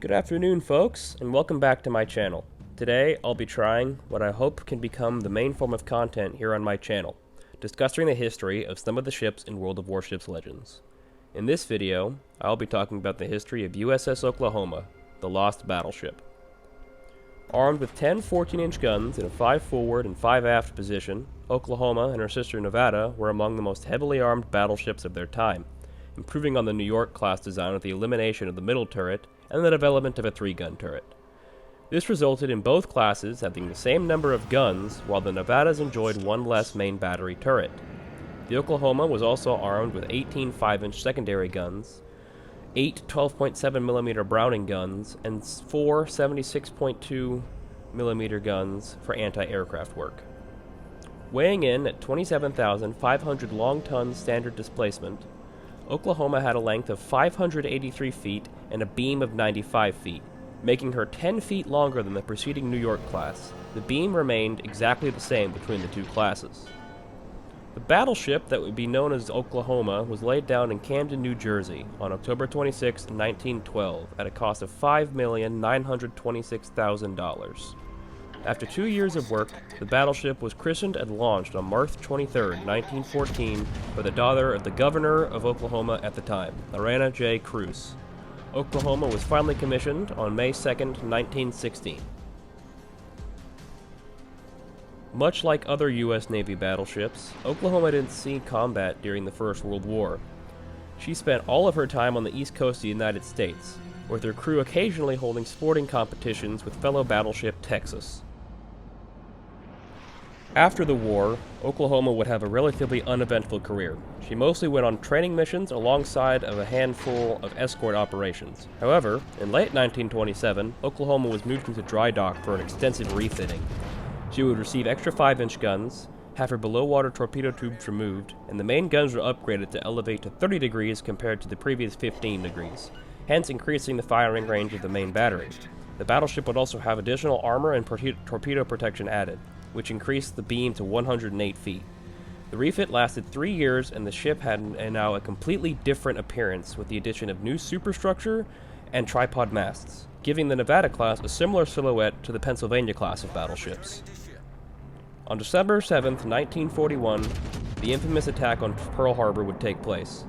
Good afternoon, folks, and welcome back to my channel. Today, I'll be trying what I hope can become the main form of content here on my channel, discussing the history of some of the ships in World of Warships Legends. In this video, I'll be talking about the history of USS Oklahoma, the lost battleship. Armed with 10 14-inch guns in a 5 forward and 5 aft position, Oklahoma and her sister Nevada were among the most heavily armed battleships of their time, improving on the New York-class design with the elimination of the middle turret and the development of a 3-gun turret. This resulted in both classes having the same number of guns, while the Nevadas enjoyed one less main battery turret. The Oklahoma was also armed with 18 5-inch secondary guns, 8 12.7mm Browning guns, and 4 76.2mm guns for anti-aircraft work. Weighing in at 27,500 long-ton standard displacement, Oklahoma had a length of 583 feet and a beam of 95 feet, making her 10 feet longer than the preceding New York class. The beam remained exactly the same between the two classes. The battleship that would be known as Oklahoma was laid down in Camden, New Jersey on October 26, 1912 at a cost of $5,926,000. After 2 years of work, the battleship was christened and launched on March 23, 1914 by the daughter of the governor of Oklahoma at the time, Lorena J. Cruz. Oklahoma was finally commissioned on May 2, 1916. Much like other U.S. Navy battleships, Oklahoma didn't see combat during the First World War. She spent all of her time on the east coast of the United States, with her crew occasionally holding sporting competitions with fellow battleship Texas. After the war, Oklahoma would have a relatively uneventful career. She mostly went on training missions alongside of a handful of escort operations. However, in late 1927, Oklahoma was moved into dry dock for an extensive refitting. She would receive extra 5-inch guns, have her below-water torpedo tubes removed, and the main guns were upgraded to elevate to 30 degrees compared to the previous 15 degrees, hence increasing the firing range of the main battery. The battleship would also have additional armor and torpedo protection added, which increased the beam to 108 feet. The refit lasted 3 years, and the ship had now a completely different appearance with the addition of new superstructure and tripod masts, giving the Nevada class a similar silhouette to the Pennsylvania class of battleships. On December 7, 1941, the infamous attack on Pearl Harbor would take place.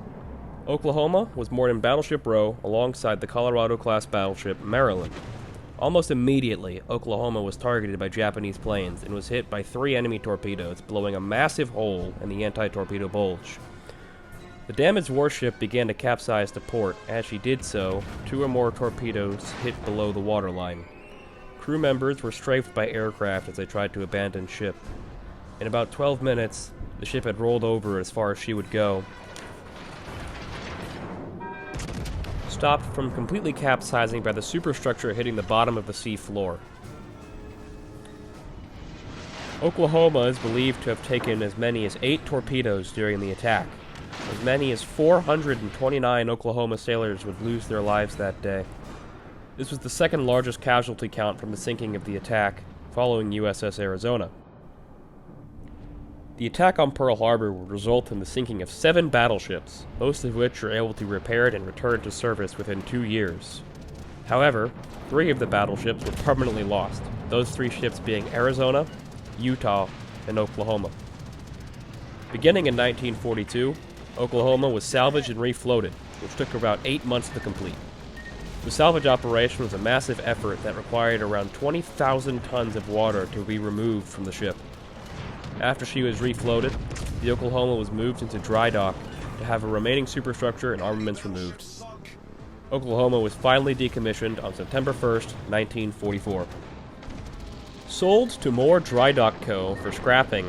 Oklahoma was moored in Battleship Row alongside the Colorado-class battleship Maryland. Almost immediately, Oklahoma was targeted by Japanese planes and was hit by 3 enemy torpedoes, blowing a massive hole in the anti-torpedo bulge. The damaged warship began to capsize to port. As she did so, 2 or more torpedoes hit below the waterline. Crew members were strafed by aircraft as they tried to abandon ship. In about 12 minutes, the ship had rolled over as far as she would go, stopped from completely capsizing by the superstructure hitting the bottom of the sea floor. Oklahoma is believed to have taken as many as 8 torpedoes during the attack. As many as 429 Oklahoma sailors would lose their lives that day. This was the second largest casualty count from the sinking of the attack, following USS Arizona. The attack on Pearl Harbor would result in the sinking of 7 battleships, most of which were able to be repaired and returned to service within 2 years. However, 3 of the battleships were permanently lost, those 3 ships being Arizona, Utah, and Oklahoma. Beginning in 1942, Oklahoma was salvaged and refloated, which took about 8 months to complete. The salvage operation was a massive effort that required around 20,000 tons of water to be removed from the ship. After she was refloated, the Oklahoma was moved into dry dock to have her remaining superstructure and armaments removed. Oklahoma was finally decommissioned on September 1st, 1944. Sold to Moore Dry Dock Co. for scrapping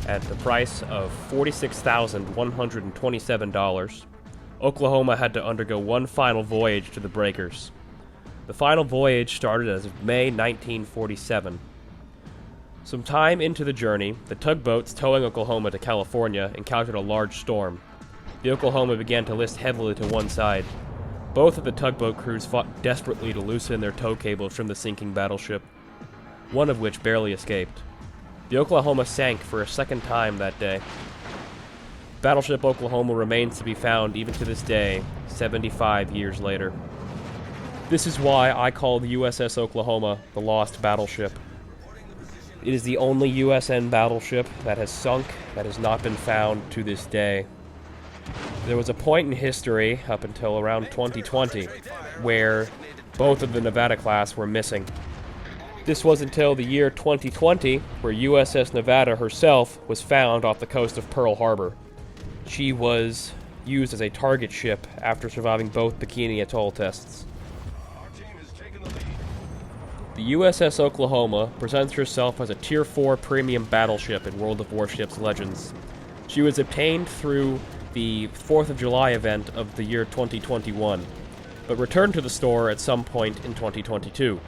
at the price of $46,127, Oklahoma had to undergo one final voyage to the breakers. The final voyage started as of May 1947. Some time into the journey, the tugboats towing Oklahoma to California encountered a large storm. The Oklahoma began to list heavily to one side. Both of the tugboat crews fought desperately to loosen their tow cables from the sinking battleship, one of which barely escaped. The Oklahoma sank for a second time that day. Battleship Oklahoma remains to be found even to this day, 75 years later. This is why I call the USS Oklahoma the Lost Battleship. It is the only USN battleship that has sunk that has not been found to this day. There was a point in history, up until around 2020, where both of the Nevada class were missing. This was until the year 2020, where USS Nevada herself was found off the coast of Pearl Harbor. She was used as a target ship after surviving both Bikini Atoll tests. The USS Oklahoma presents herself as a Tier 4 premium battleship in World of Warships Legends. She was obtained through the 4th of July event of the year 2021, but returned to the store at some point in 2022.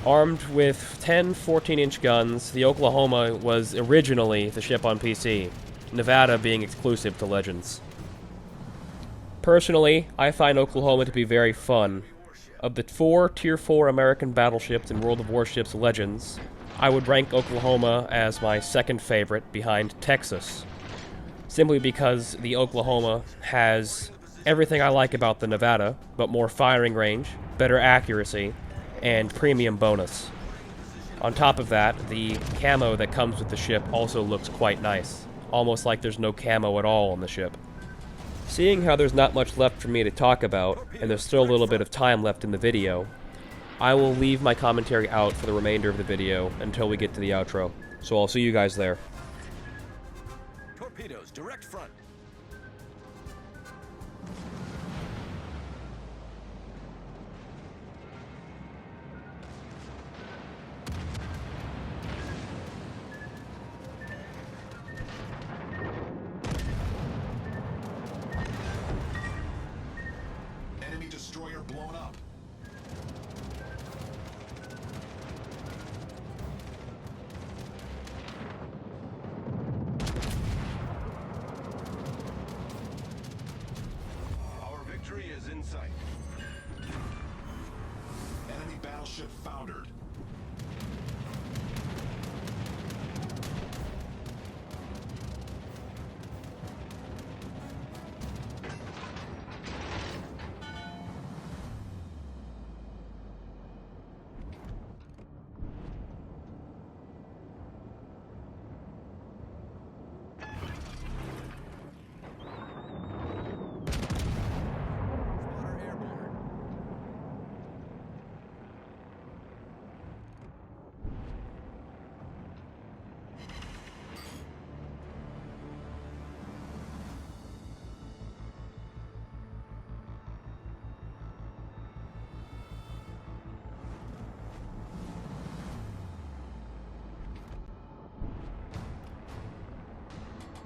Armed with 10 14-inch guns, the Oklahoma was originally the ship on PC, Nevada being exclusive to Legends. Personally, I find Oklahoma to be very fun. Of the 4 Tier 4 American battleships in World of Warships Legends, I would rank Oklahoma as my second favorite behind Texas, simply because the Oklahoma has everything I like about the Nevada, but more firing range, better accuracy, and premium bonus. On top of that, the camo that comes with the ship also looks quite nice, almost like there's no camo at all on the ship. Seeing how there's not much left for me to talk about, and there's still a little bit of time left in the video, I will leave my commentary out for the remainder of the video until we get to the outro, so I'll see you guys there. Torpedoes, direct front. Enemy destroyer blown up. Our victory is in sight. Enemy battleship foundered. Spotter airborne.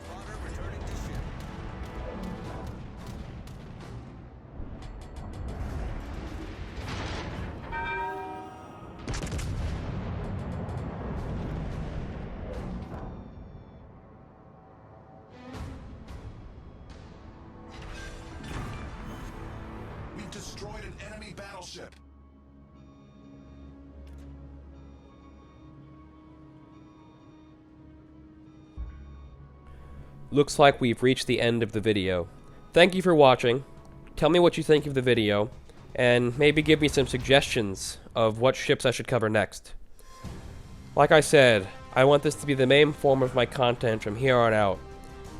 Spotter returning to ship. We've destroyed an enemy battleship. Looks like we've reached the end of the video. Thank you for watching. Tell me what you think of the video, and maybe give me some suggestions of what ships I should cover next. Like I said, I want this to be the main form of my content from here on out,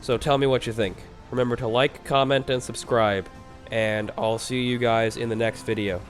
so tell me what you think. Remember to like, comment, and subscribe, and I'll see you guys in the next video.